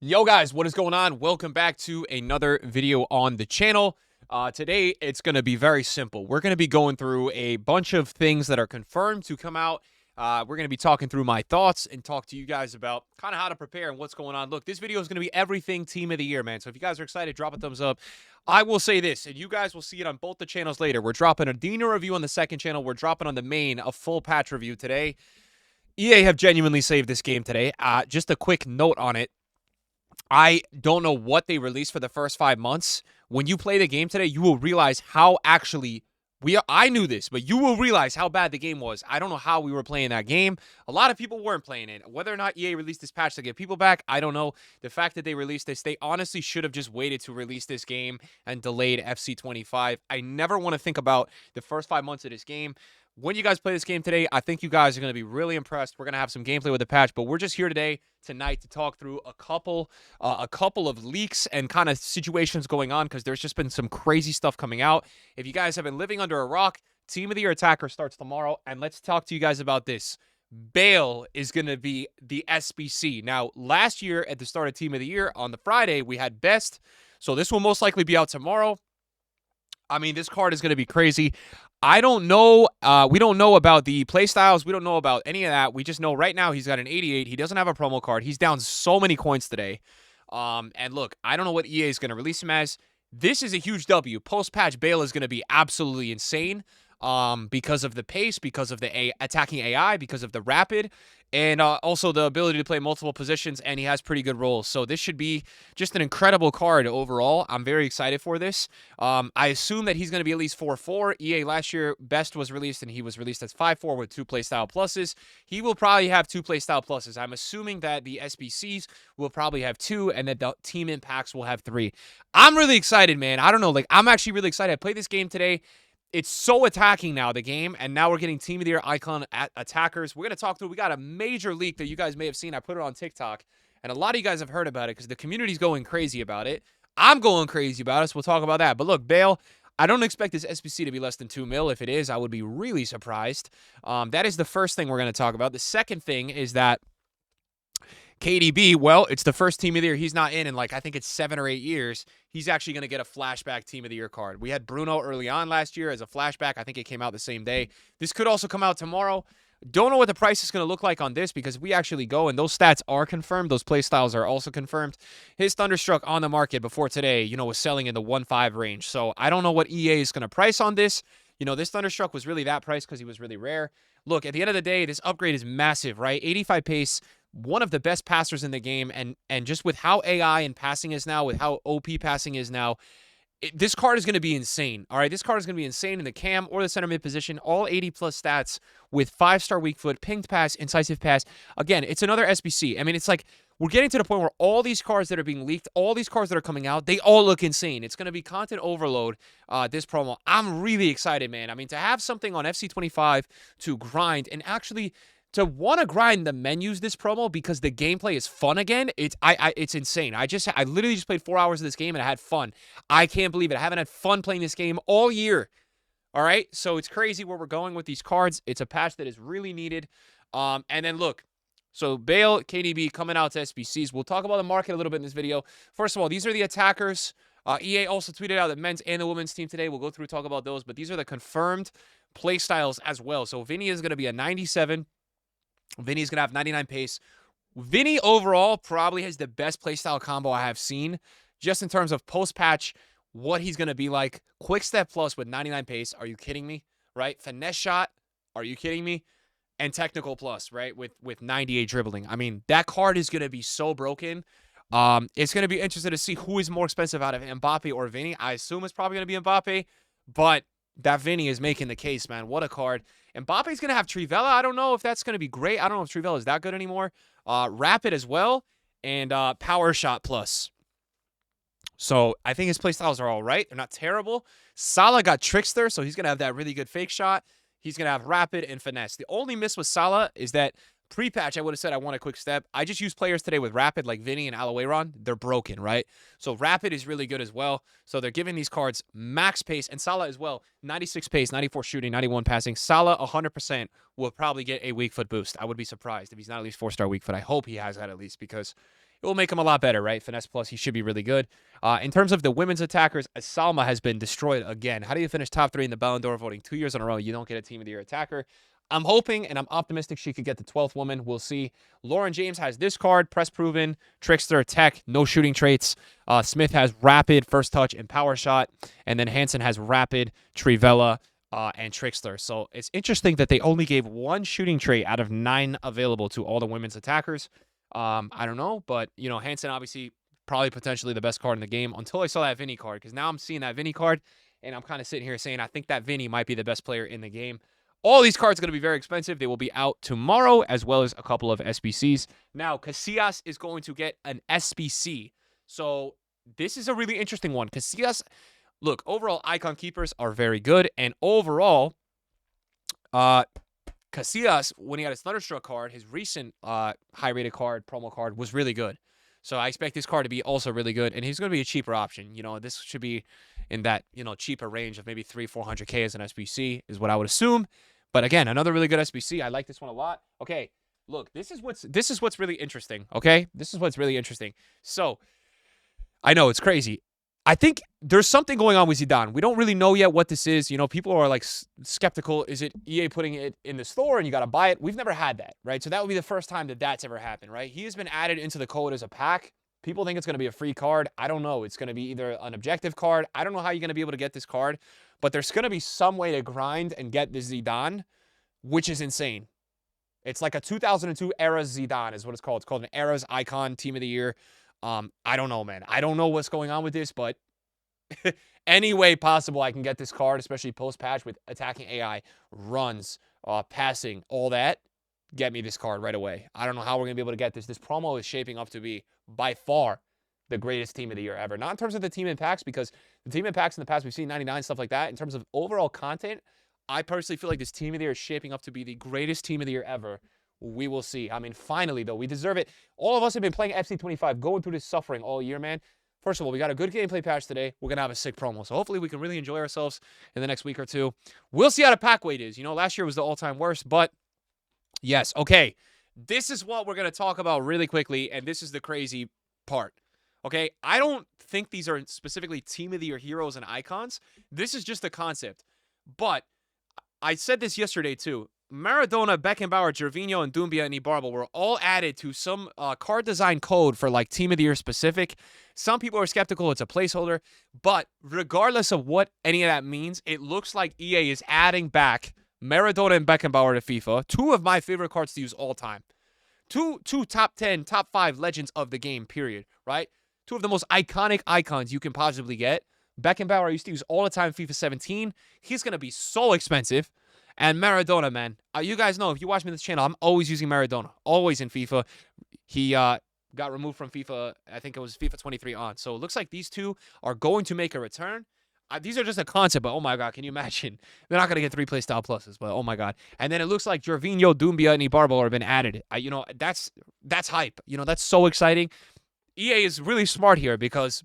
Yo guys, what is going on? Welcome back to another video on the channel. Today, it's going to be very simple. We're going to be going through a bunch of things that are confirmed to come out. We're going to be talking through my thoughts and talk to you guys about kind of how to prepare and what's going on. Look, this video is going to be everything team of the year, man. So if you guys are excited, drop a thumbs up. I will say this, and you guys will see it on both the channels later. We're dropping a Dina review on the second channel. We're dropping on the main a full patch review today. EA have genuinely saved this game today. Just a quick note on it. I don't know what they released for the first 5 months. When you play the game today, you will realize how actually I knew this, but you will realize how bad the game was. I don't know how we were playing that game. A lot of people weren't playing it. Whether or not EA released this patch to get people back, I don't know. The fact that they released this, they honestly should have just waited to release this game and delayed FC 25. I never want to think about the first 5 months of this game. When you guys play this game today, I think you guys are going to be really impressed. We're going to have some gameplay with the patch, but we're just here tonight to talk through a couple of leaks and kind of situations going on because there's just been some crazy stuff coming out. If you guys have been living under a rock, Team of the Year Attacker starts tomorrow, and let's talk to you guys about this. Bale is going to be the SBC. Now, last year at the start of Team of the Year on the Friday, we had Best, so this will most likely be out tomorrow. I mean, this card is going to be crazy. I don't know. We don't know about the playstyles. We don't know about any of that. We just know right now he's got an 88. He doesn't have a promo card. He's down so many coins today. And look, I don't know what EA is going to release him as. This is a huge W. Post-patch Bale is going to be absolutely insane because of the pace, because of the attacking AI, because of the rapid, and also the ability to play multiple positions, and he has pretty good roles. So this should be just an incredible card overall. I'm very excited for this. I assume that he's going to be at least 4-4. EA last year, Best was released, and he was released as 5-4 with 2 playstyle pluses. He will probably have 2 playstyle pluses. I'm assuming that the SBCs will probably have 2, and that the team impacts will have 3. I'm really excited, man. I don't know. I'm actually really excited. I played this game today. It's so attacking now, the game, and now we're getting Team of the Year icon attackers. We're going to talk through. We got a major leak that you guys may have seen. I put it on TikTok, and a lot of you guys have heard about it because the community's going crazy about it. I'm going crazy about it, so we'll talk about that. But look, Bale, I don't expect this SBC to be less than 2 mil. If it is, I would be really surprised. That is the first thing we're going to talk about. The second thing is that KDB, well, it's the first Team of the Year he's not in I think it's 7 or 8 years. He's actually going to get a flashback Team of the Year card. We had Bruno early on last year as a flashback. I think it came out the same day. This could also come out tomorrow. Don't know what the price is going to look like on this because we actually go, and those stats are confirmed. Those play styles are also confirmed. His Thunderstruck on the market before today, was selling in the 1.5 range. So I don't know what EA is going to price on this. This Thunderstruck was really that price because he was really rare. Look, at the end of the day, this upgrade is massive, right? 85 pace, one of the best passers in the game, and just with how AI and passing is now, with how OP passing is now, this card is going to be insane. All right, this card is going to be insane in the cam or the center mid position. All 80-plus stats with 5-star weak foot, pinged pass, incisive pass. Again, it's another SBC. I mean, it's like we're getting to the point where all these cards that are being leaked, all these cards that are coming out, they all look insane. It's going to be content overload, this promo. I'm really excited, man. I mean, to have something on FC 25 to grind and actually to want to grind the menus this promo because the gameplay is fun again, it's insane. I literally just played 4 hours of this game and I had fun. I can't believe it. I haven't had fun playing this game all year. All right, so it's crazy where we're going with these cards. It's a patch that is really needed. And then look, so Bale, KDB coming out to SBCs. We'll talk about the market a little bit in this video. First of all, these are the attackers. EA also tweeted out the men's and the women's team today. We'll go through and talk about those, but these are the confirmed play styles as well. So Vinny is going to be a 97. Vinny's going to have 99 pace. Vinny overall probably has the best playstyle combo I have seen just in terms of post-patch, what he's going to be like. Quick step plus with 99 pace. Are you kidding me? Right? Finesse shot. Are you kidding me? And technical plus, right? With 98 dribbling. I mean, that card is going to be so broken. It's going to be interesting to see who is more expensive out of Mbappe or Vinny. I assume it's probably going to be Mbappe, but that Vinny is making the case, man. What a card. Mbappe's going to have Trivela. I don't know if that's going to be great. I don't know if Trivela is that good anymore. Rapid as well, and Power Shot Plus. So I think his playstyles are all right. They're not terrible. Salah got Trickster, so he's going to have that really good fake shot. He's going to have Rapid and Finesse. The only miss with Salah is that pre-patch, I would have said I want a quick step. I just used players today with Rapid like Vinny and Alawayron. They're broken, right? So Rapid is really good as well. So they're giving these cards max pace. And Salah as well. 96 pace, 94 shooting, 91 passing. Salah 100% will probably get a weak foot boost. I would be surprised if he's not at least 4-star weak foot. I hope he has that at least because it will make him a lot better, right? Finesse plus, he should be really good. In terms of the women's attackers, Salma has been destroyed again. How do you finish top 3 in the Ballon d'Or voting 2 years in a row? You don't get a Team of the Year attacker. I'm hoping and I'm optimistic she could get the 12th woman. We'll see. Lauren James has this card, press proven, trickster, tech, no shooting traits. Smith has rapid, first touch, and power shot. And then Hansen has rapid, Trivella, and trickster. So it's interesting that they only gave 1 shooting trait out of 9 available to all the women's attackers. I don't know, but, you know, Hansen obviously probably potentially the best card in the game until I saw that Vinny card, because now I'm seeing that Vinny card, and I'm kind of sitting here saying I think that Vinny might be the best player in the game. All these cards are going to be very expensive. They will be out tomorrow, as well as a couple of SBCs. Now, Casillas is going to get an SBC. So this is a really interesting one. Casillas, look, overall, icon keepers are very good. And overall, Casillas, when he got his Thunderstruck card, his recent high-rated card, promo card, was really good. So I expect this card to be also really good. And he's going to be a cheaper option. You know, this should be in that, you know, cheaper range of maybe 300-400K as an SBC is what I would assume. But again, another really good SBC. I like this one a lot. Okay, look, this is what's really interesting. Okay, this is what's really interesting. So I know it's crazy. I think there's something going on with Zidane. We don't really know yet what this is. You know, people are like skeptical. Is it EA putting it in the store and you got to buy it? We've never had that, right? So that would be the first time that that's ever happened, right? He has been added into the code as a pack. People think it's going to be a free card. I don't know. It's going to be either an objective card. I don't know how you're going to be able to get this card, but there's going to be some way to grind and get this Zidane, which is insane. It's like a 2002 era Zidane is what it's called. It's called an Eras Icon Team of the Year. I don't know, man. I don't know what's going on with this, but any way possible I can get this card, especially post-patch with attacking AI, runs, passing, all that. Get me this card right away. I don't know how we're going to be able to get this. This promo is shaping up to be, by far, the greatest Team of the Year ever. Not in terms of the team impacts, because the team impacts in the past, we've seen 99, stuff like that. In terms of overall content, I personally feel like this Team of the Year is shaping up to be the greatest Team of the Year ever. We will see. I mean, finally, though, we deserve it. All of us have been playing FC25, going through this suffering all year, man. First of all, we got a good gameplay patch today. We're going to have a sick promo. So hopefully we can really enjoy ourselves in the next week or two. We'll see how the pack weight is. You know, last year was the all-time worst, but yes, okay. This is what we're going to talk about really quickly, and this is the crazy part. Okay, I don't think these are specifically Team of the Year heroes and icons. This is just a concept. But I said this yesterday too. Maradona, Beckenbauer, Gervinho, and Doumbia and Ibarbo were all added to some card design code for like Team of the Year specific. Some people are skeptical it's a placeholder, but regardless of what any of that means, it looks like EA is adding back Maradona and Beckenbauer to FIFA. 2 of my favorite cards to use all time. Two top 10, top 5 legends of the game, period, right? 2 of the most iconic icons you can possibly get. Beckenbauer I used to use all the time in FIFA 17. He's going to be so expensive. And Maradona, man. You guys know, if you watch me on this channel, I'm always using Maradona. Always in FIFA. He got removed from FIFA, I think it was FIFA 23 on. So it looks like these 2 are going to make a return. These are just a concept, but oh my God, can you imagine? They're not going to get 3-play style pluses, but oh my God. And then it looks like Gervinho, Doumbia, and Ibarbo have been added. You know, that's hype. You know, that's so exciting. EA is really smart here because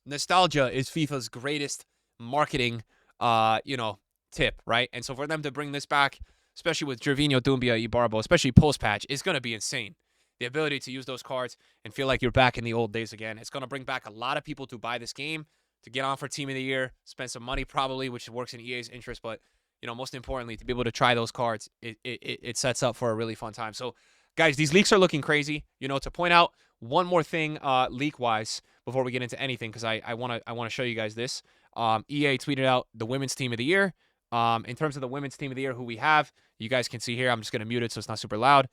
nostalgia is FIFA's greatest marketing, you know, tip, right? And so for them to bring this back, especially with Gervinho, Doumbia, Ibarbo, especially post-patch, is going to be insane. The ability to use those cards and feel like you're back in the old days again. It's going to bring back a lot of people to buy this game, to get on for Team of the Year, spend some money probably, which works in EA's interest, but, you know, most importantly, to be able to try those cards, it sets up for a really fun time. So, guys, these leaks are looking crazy. You know, to point out one more thing leak-wise before we get into anything, because I want to show you guys this. EA tweeted out the Women's Team of the Year. In terms of the Women's Team of the Year, who we have, you guys can see here. I'm just going to mute it so it's not super loud.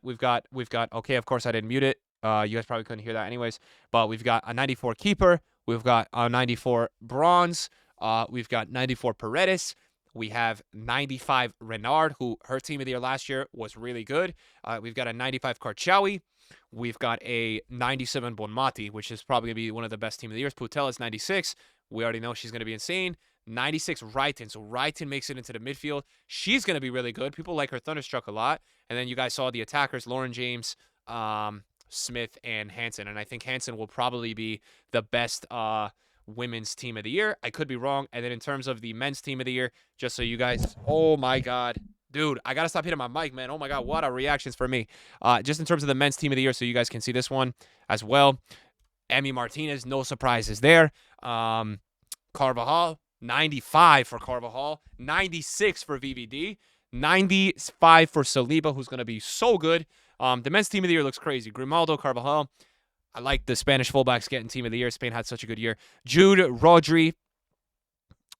We've got, okay, of course I didn't mute it. You guys probably couldn't hear that anyways. But we've got a 94 keeper. We've got a 94 bronze. We've got 94 Paredes. We have 95 Renard, who her Team of the Year last year was really good. We've got a 95 Karchawi. We've got a 97 Bonmati, which is probably going to be one of the best Team of the Years. Putella's 96. We already know she's going to be insane. 96 Wrighton. So Wrighton makes it into the midfield. She's going to be really good. People like her Thunderstruck a lot. And then you guys saw the attackers, Lauren James, Smith, and Hansen. And I think Hansen will probably be the best women's Team of the Year. I could be wrong. And then in terms of the men's Team of the Year, just so you guys, oh my God, Dude, I got to stop hitting my mic, man. Oh, my God. What a reactions for me. Just in terms of the men's team of the year, so you guys can see this one as well. Emi Martinez, no surprises there. Carvajal, 95 for Carvajal. 96 for VVD. 95 for Saliba, who's going to be so good. The men's team of the year looks crazy. Grimaldo, Carvajal. I like the Spanish fullbacks getting team of the year. Spain had such a good year. Jude, Rodri,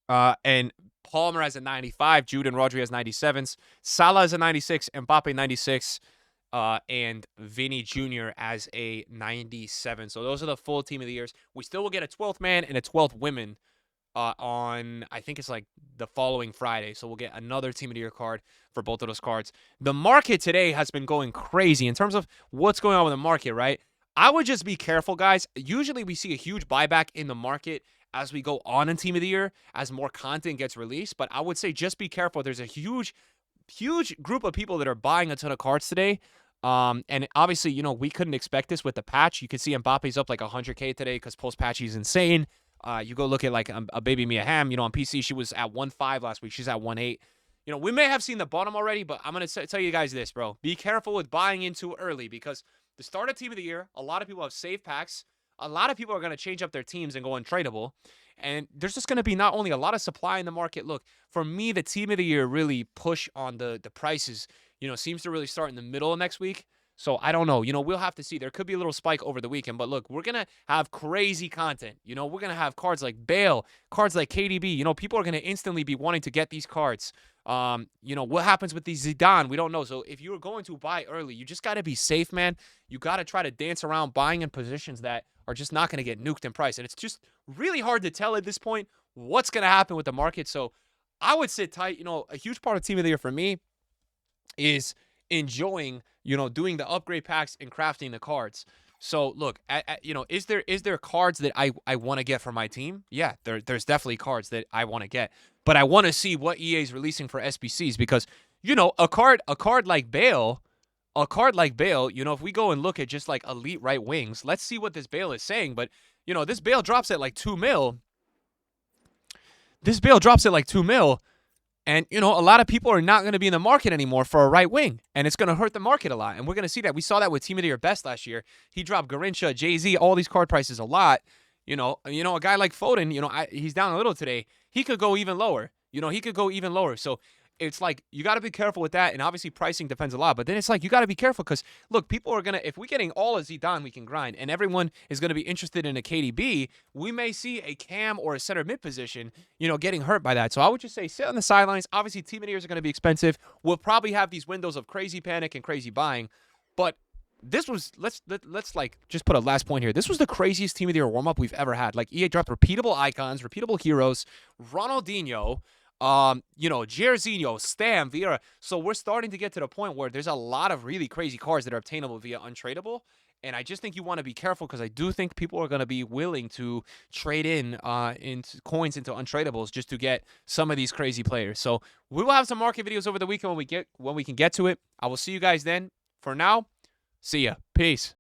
and Palmer has a 95. Jude and Rodri has 97s. Salah has a 96. Mbappe 96. And Vinny Jr. as a 97. So those are the full team of the years. We still will get a 12th man and a 12th women on, I think it's like the following Friday. So we'll get another team of the year card for both of those cards. The market today has been going crazy in terms of what's going on with the market, right? I would just be careful, guys. Usually we see a huge buyback in the market as we go on in team of the year, as more content gets released. But I would say just be careful. There's a huge group of people that are buying a ton of cards today. And obviously, you know, we couldn't expect this with the patch. You can see Mbappe's up like 100K today because post-patch he's insane. You go look at like a baby Mia Hamm, you know, on PC, she was at 1.5 last week. She's at 1.8. You know, we may have seen the bottom already, but I'm going to tell you guys this, bro. Be careful with buying in too early because the start of team of the year, a lot of people have saved packs. A lot of people are going to change up their teams and go untradeable. And there's just going to be not only a lot of supply in the market. Look, for me, the team of the year really push on the prices, you know, seems to really start in the middle of next week. So I don't know. You know, we'll have to see. There could be a little spike over the weekend. But look, we're going to have crazy content. You know, we're going to have cards like Bale, cards like KDB. You know, people are going to instantly be wanting to get these cards. You know, what happens with these Zidane? We don't know. So if you're going to buy early, you just got to be safe, man. You got to try to dance around buying in positions that are just not going to get nuked in price. And it's just really hard to tell at this point what's going to happen with the market. So I would sit tight. You know, a huge part of team of the year for me is enjoying, you know, doing the upgrade packs and crafting the cards. So look, you know, is there cards that I want to get for my team? Yeah, there's definitely cards that I want to get, but I want to see what EA is releasing for SBCs because, you know, a card like Bale, you know, if we go and look at just like elite right wings, let's see what this Bale is saying. But you know, this Bale drops at like 2 mil. This Bale drops at like 2 mil. And, you know, a lot of people are not going to be in the market anymore for a right wing. And it's going to hurt the market a lot. And we're going to see that. We saw that with Team of the Year Best last year. He dropped Garincha, Jay-Z, all these card prices a lot. You know, a guy like Foden, you know, he's down a little today. He could go even lower. You know, he could go even lower. So it's like you got to be careful with that. And obviously pricing depends a lot. But then it's like you got to be careful because, look, people are going to, if we're getting all of Zidane, we can grind. And everyone is going to be interested in a KDB. We may see a cam or a center mid position, you know, getting hurt by that. So I would just say sit on the sidelines. Obviously, team of the years are going to be expensive. We'll probably have these windows of crazy panic and crazy buying. But this was, let's like just put a last point here. This was the craziest team of the year warm-up we've ever had. Like EA dropped repeatable icons, repeatable heroes, Ronaldinho, you know, Jairzinho, Stam, Vieira. So we're starting to get to the point where there's a lot of really crazy cards that are obtainable via untradeable. And I just think you want to be careful because I do think people are going to be willing to trade into coins into untradables just to get some of these crazy players. So we will have some market videos over the weekend when we can get to it. I will see you guys then. For now, see ya. Peace.